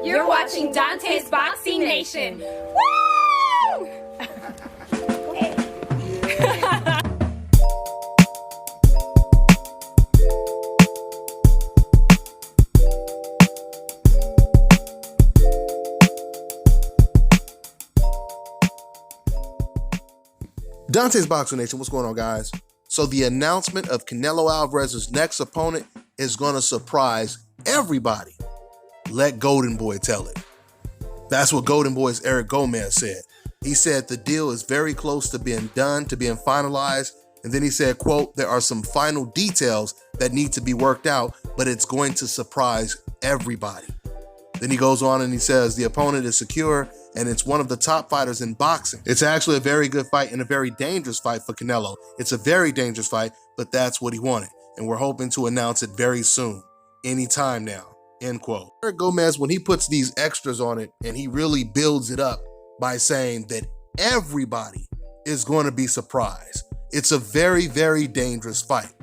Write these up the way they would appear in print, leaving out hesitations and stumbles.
You're watching Dante's Boxing Nation. Woo! Dante's Boxing Nation, what's going on, guys? So the announcement of Canelo Alvarez's next opponent is going to surprise everybody. Let Golden Boy tell it. That's what Golden Boy's Eric Gomez said. He said the deal is very close to being done, to being finalized. And then he said, quote, there are some final details that need to be worked out, but it's going to surprise everybody. Then he goes on and he says the opponent is secure and it's one of the top fighters in boxing. It's actually a very good fight and a very dangerous fight for Canelo. It's a very dangerous fight, but that's what he wanted. And we're hoping to announce it very soon, anytime now, end quote. Eric Gomez, when he puts these extras on it and he really builds it up by saying that everybody is going to be surprised. It's a very, very dangerous fight.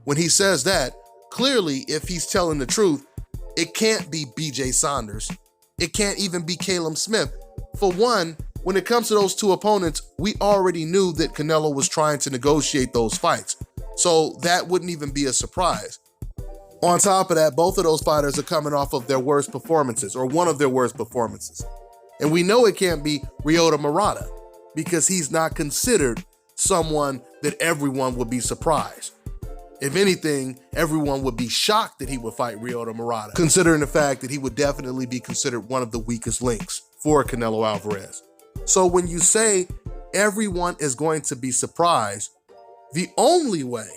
When he says that, clearly, if he's telling the truth, it can't be BJ Saunders. It can't even be Caleb Smith. For one, when it comes to those two opponents, we already knew that Canelo was trying to negotiate those fights. So that wouldn't even be a surprise. On top of that, both of those fighters are coming off of their worst performances, or one of their worst performances. And we know it can't be Ryota Murata because he's not considered someone that everyone would be surprised. If anything, everyone would be shocked that he would fight Ryota Murata, considering the fact that he would definitely be considered one of the weakest links for Canelo Alvarez. So when you say everyone is going to be surprised, the only way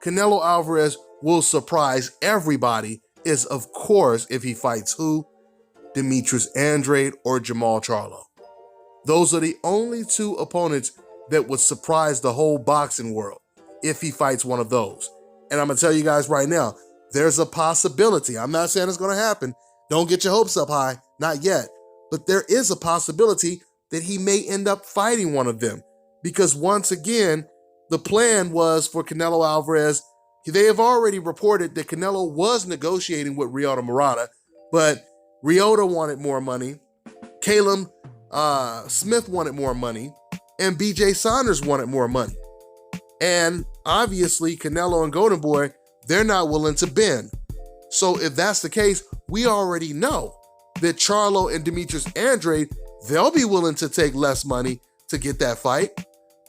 Canelo Alvarez will surprise everybody is, of course, if he fights who? Demetrius Andrade or Jermall Charlo. Those are the only two opponents that would surprise the whole boxing world if he fights one of those. And I'm going to tell you guys right now, there's a possibility. I'm not saying it's going to happen. Don't get your hopes up high. Not yet. But there is a possibility that he may end up fighting one of them. Because once again, the plan was for Canelo Alvarez. They have already reported that Canelo was negotiating with Ryota Murata, but Ryota wanted more money. Caleb Smith wanted more money. And BJ Saunders wanted more money. And obviously, Canelo and Golden Boy, they're not willing to bend. So if that's the case, we already know that Charlo and Demetrius Andrade, they'll be willing to take less money to get that fight.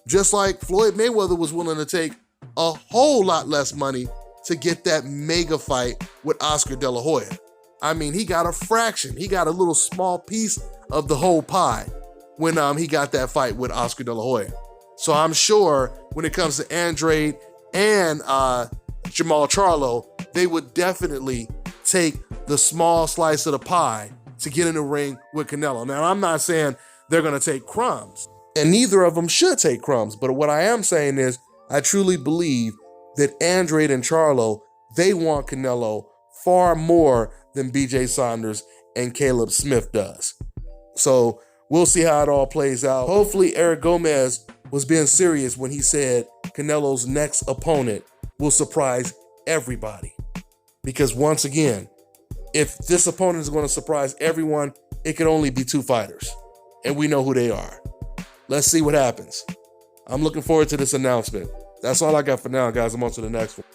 Just like Floyd Mayweather was willing to take a whole lot less money to get that mega fight with Oscar De La Hoya. I mean, he got a fraction. He got a little small piece of the whole pie when he got that fight with Oscar De La Hoya. So I'm sure when it comes to Andrade and Jermall Charlo, they would definitely take the small slice of the pie to get in the ring with Canelo. Now, I'm not saying they're going to take crumbs, and neither of them should take crumbs. But what I am saying is I truly believe that Andrade and Charlo, they want Canelo far more than BJ Saunders and Caleb Smith does. So we'll see how it all plays out. Hopefully Eric Gomez was being serious when he said Canelo's next opponent will surprise everybody. Because once again, if this opponent is going to surprise everyone, it can only be two fighters. And we know who they are. Let's see what happens. I'm looking forward to this announcement. That's all I got for now, guys. I'm on to the next one.